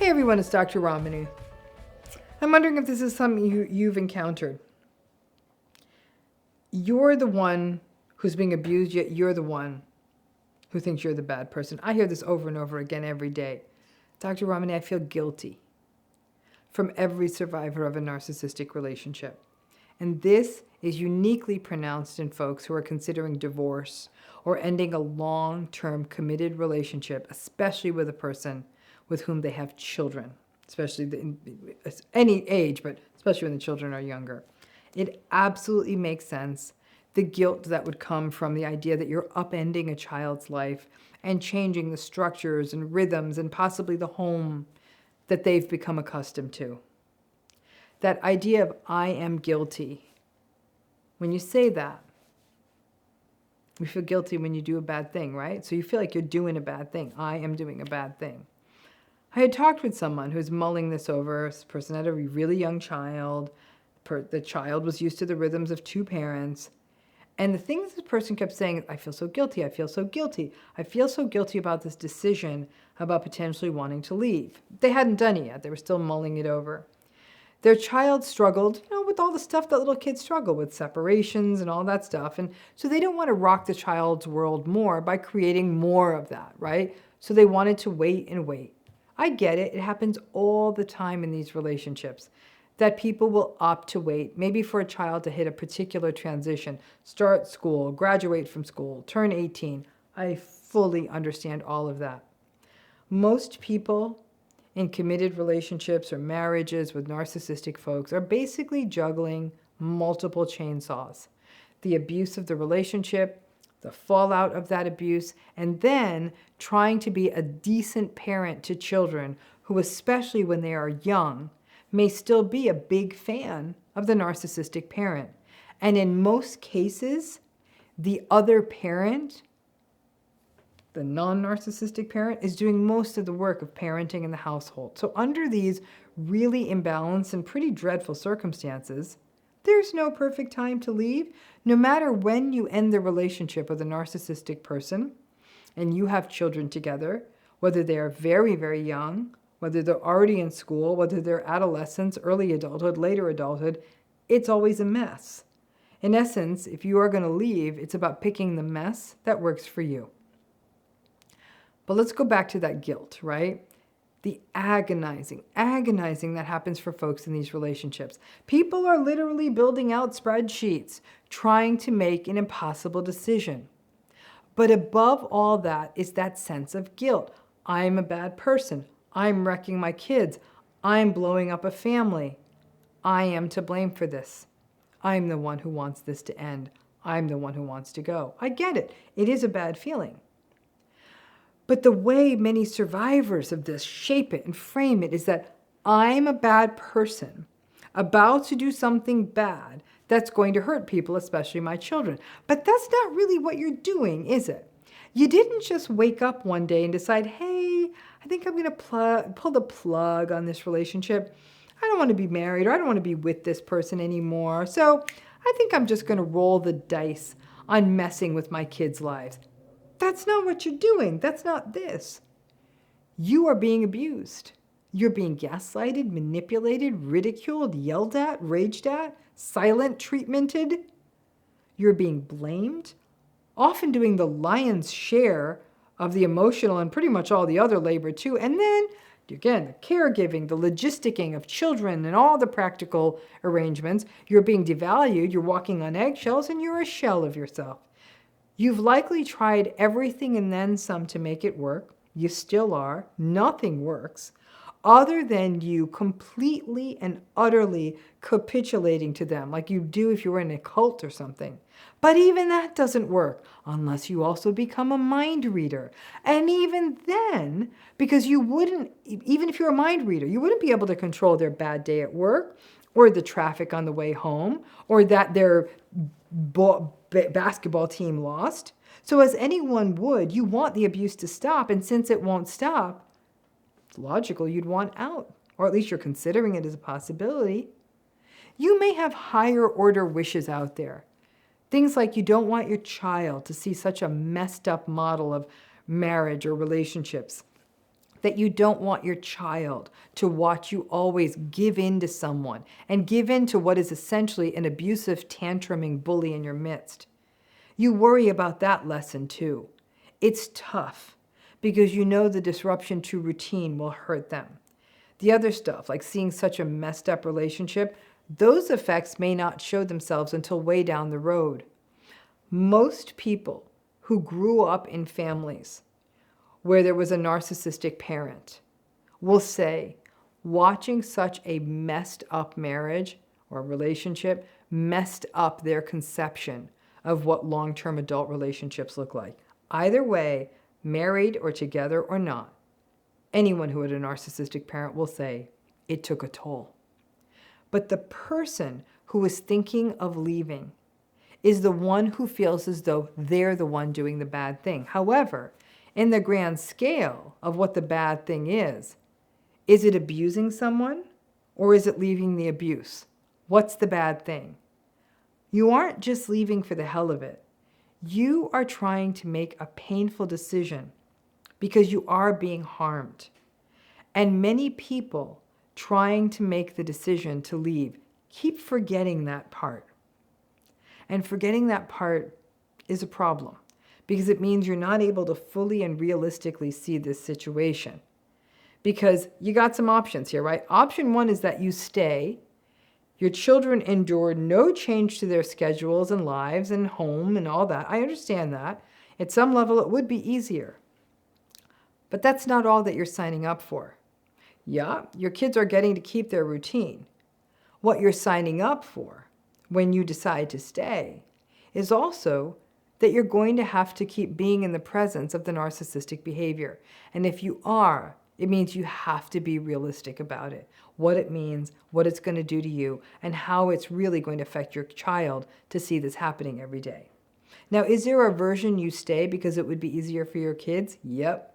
Hey everyone, it's Dr. Ramani. I'm wondering if this is something you've encountered. You're the one who's being abused, yet you're the one who thinks you're the bad person. I hear this over and over again every day. Dr. Ramani, I feel guilty from every survivor of a narcissistic relationship. And this is uniquely pronounced in folks who are considering divorce or ending a long-term committed relationship, especially with a person with whom they have children, especially any age, but especially when the children are younger. It absolutely makes sense, the guilt that would come from the idea that you're upending a child's life and changing the structures and rhythms and possibly the home that they've become accustomed to. That idea of I am guilty. When you say that, we feel guilty when you do a bad thing, right? So you feel like you're doing a bad thing. I am doing a bad thing. I had talked with someone who's mulling this over. This person had a really young child. The child was used to the rhythms of two parents. And the things this person kept saying is, I feel so guilty, I feel so guilty. I feel so guilty about this decision about potentially wanting to leave. They hadn't done it yet. They were still mulling it over. Their child struggled, with all the stuff that little kids struggle with, separations and all that stuff. And so they didn't want to rock the child's world more by creating more of that, right? So they wanted to wait and wait. I get it. It happens all the time in these relationships that people will opt to wait, maybe for a child to hit a particular transition, start school, graduate from school, turn 18. I fully understand all of that. Most people in committed relationships or marriages with narcissistic folks are basically juggling multiple chainsaws. The abuse of the relationship, the fallout of that abuse, and then trying to be a decent parent to children who, especially when they are young, may still be a big fan of the narcissistic parent. And in most cases, the other parent, the non-narcissistic parent, is doing most of the work of parenting in the household. So under these really imbalanced and pretty dreadful circumstances, there's no perfect time to leave. No matter when you end the relationship with a narcissistic person and you have children together, whether they are very, very young, whether they're already in school, whether they're adolescents, early adulthood, later adulthood, it's always a mess. In essence, if you are going to leave, it's about picking the mess that works for you. But let's go back to that guilt, right? The agonizing that happens for folks in these relationships. People are literally building out spreadsheets, trying to make an impossible decision. But above all that is that sense of guilt. I'm a bad person. I'm wrecking my kids. I'm blowing up a family. I am to blame for this. I'm the one who wants this to end. I'm the one who wants to go. I get it. It is a bad feeling. But the way many survivors of this shape it and frame it is that I'm a bad person about to do something bad that's going to hurt people, especially my children. But that's not really what you're doing, is it? You didn't just wake up one day and decide, hey, I think I'm going to pull the plug on this relationship. I don't want to be married, or I don't want to be with this person anymore. So I think I'm just going to roll the dice on messing with my kids' lives. That's not what you're doing. That's not this. You are being abused. You're being gaslighted, manipulated, ridiculed, yelled at, raged at, silent treatmented. You're being blamed, often doing the lion's share of the emotional and pretty much all the other labor too. And then, again, the caregiving, the logisticking of children and all the practical arrangements. You're being devalued, you're walking on eggshells, and you're a shell of yourself. You've likely tried everything and then some to make it work. You still are. Nothing works other than you completely and utterly capitulating to them like you do if you were in a cult or something. But even that doesn't work unless you also become a mind reader. And even then, because you wouldn't, even if you're a mind reader, you wouldn't be able to control their bad day at work or the traffic on the way home or that their basketball team lost. So as anyone would, you want the abuse to stop. And since it won't stop, it's logical you'd want out, or at least you're considering it as a possibility. You may have higher order wishes out there. Things like you don't want your child to see such a messed up model of marriage or relationships. that you don't want your child to watch you always give in to someone and give in to what is essentially an abusive, tantruming bully in your midst. You worry about that lesson too. It's tough because you know the disruption to routine will hurt them. The other stuff, like seeing such a messed up relationship, those effects may not show themselves until way down the road. Most people who grew up in families where there was a narcissistic parent will say watching such a messed up marriage or relationship messed up their conception of what long-term adult relationships look like. Either way, married or together or not, anyone who had a narcissistic parent will say it took a toll. But the person who is thinking of leaving is the one who feels as though they're the one doing the bad thing. However, in the grand scale of what the bad thing is it abusing someone or is it leaving the abuse? What's the bad thing? You aren't just leaving for the hell of it. You are trying to make a painful decision because you are being harmed. And many people trying to make the decision to leave keep forgetting that part. And forgetting that part is a problem because it means you're not able to fully and realistically see this situation. Because you got some options here, right? Option one is that you stay. Your children endure no change to their schedules and lives and home and all that. I understand that. At some level, it would be easier. But that's not all that you're signing up for. Yeah, your kids are getting to keep their routine. What you're signing up for when you decide to stay is also that you're going to have to keep being in the presence of the narcissistic behavior. And if you are, it means you have to be realistic about it, what it means, what it's going to do to you, and how it's really going to affect your child to see this happening every day. Now, is there a version you stay because it would be easier for your kids? Yep.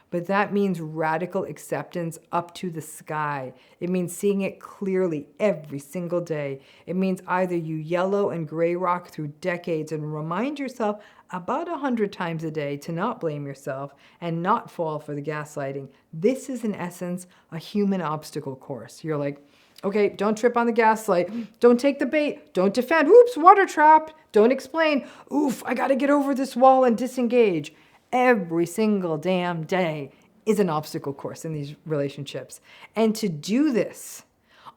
But that means radical acceptance up to the sky. It means seeing it clearly every single day. It means either you yellow and gray rock through decades and remind yourself about 100 times a day to not blame yourself and not fall for the gaslighting. This is, in essence, a human obstacle course. You're like, okay, don't trip on the gaslight. Don't take the bait. Don't defend. Oops, water trap. Don't explain. Oof, I got to get over this wall and disengage. Every single damn day is an obstacle course in these relationships. And to do this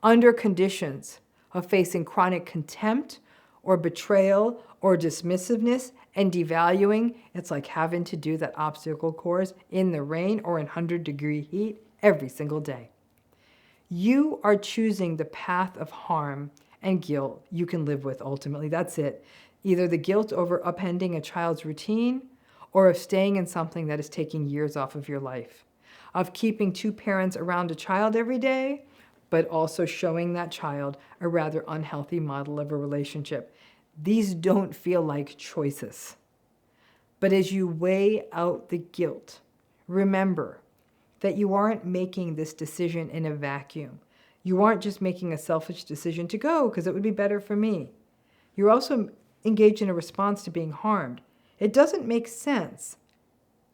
under conditions of facing chronic contempt or betrayal or dismissiveness and devaluing, it's like having to do that obstacle course in the rain or in 100-degree heat every single day. You are choosing the path of harm and guilt you can live with ultimately. That's it. Either the guilt over upending a child's routine or of staying in something that is taking years off of your life, of keeping two parents around a child every day, but also showing that child a rather unhealthy model of a relationship. These don't feel like choices. But as you weigh out the guilt, remember that you aren't making this decision in a vacuum. You aren't just making a selfish decision to go because it would be better for me. You're also engaged in a response to being harmed. It doesn't make sense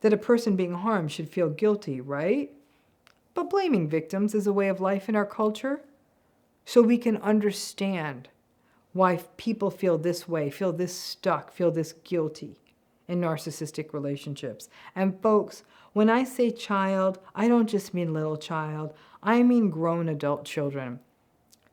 that a person being harmed should feel guilty, right? But blaming victims is a way of life in our culture, so we can understand why people feel this way, feel this stuck, feel this guilty in narcissistic relationships. And folks, when I say child, I don't just mean little child. I mean grown adult children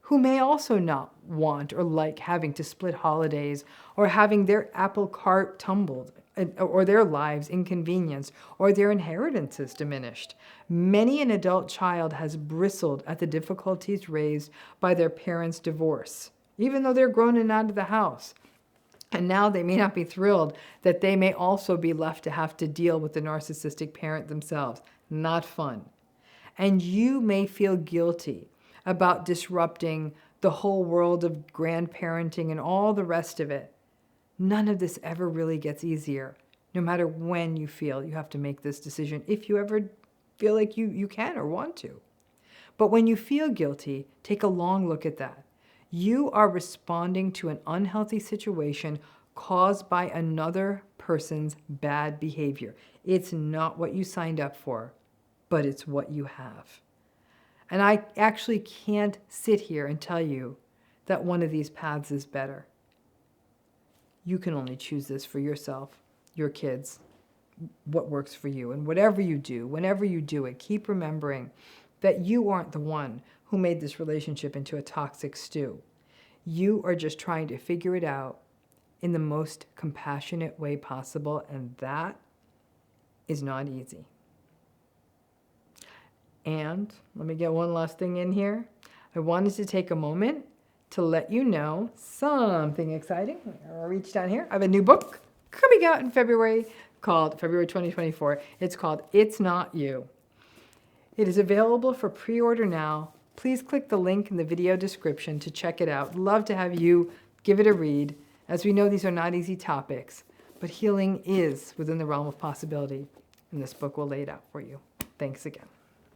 who may also not want or like having to split holidays or having their apple cart tumbled or their lives inconvenienced or their inheritances diminished. Many an adult child has bristled at the difficulties raised by their parents' divorce, even though they're grown and out of the house. And now they may not be thrilled that they may also be left to have to deal with the narcissistic parent themselves. Not fun. And you may feel guilty about disrupting the whole world of grandparenting and all the rest of it. None of this ever really gets easier, no matter when you feel you have to make this decision, if you ever feel like you can or want to. But when you feel guilty, take a long look at that. You are responding to an unhealthy situation caused by another person's bad behavior. It's not what you signed up for. but it's what you have. And I actually can't sit here and tell you that one of these paths is better. You can only choose this for yourself, your kids, what works for you. And whatever you do, whenever you do it, keep remembering that you aren't the one who made this relationship into a toxic stew. You are just trying to figure it out in the most compassionate way possible, and that is not easy. And let me get one last thing in here. I wanted to take a moment to let you know something exciting. I'll reach down here. I have a new book coming out in February called February 2024. It's called It's Not You. It is available for pre-order now. Please click the link in the video description to check it out. Love to have you give it a read. As we know, these are not easy topics, but healing is within the realm of possibility, and this book will lay it out for you. Thanks again.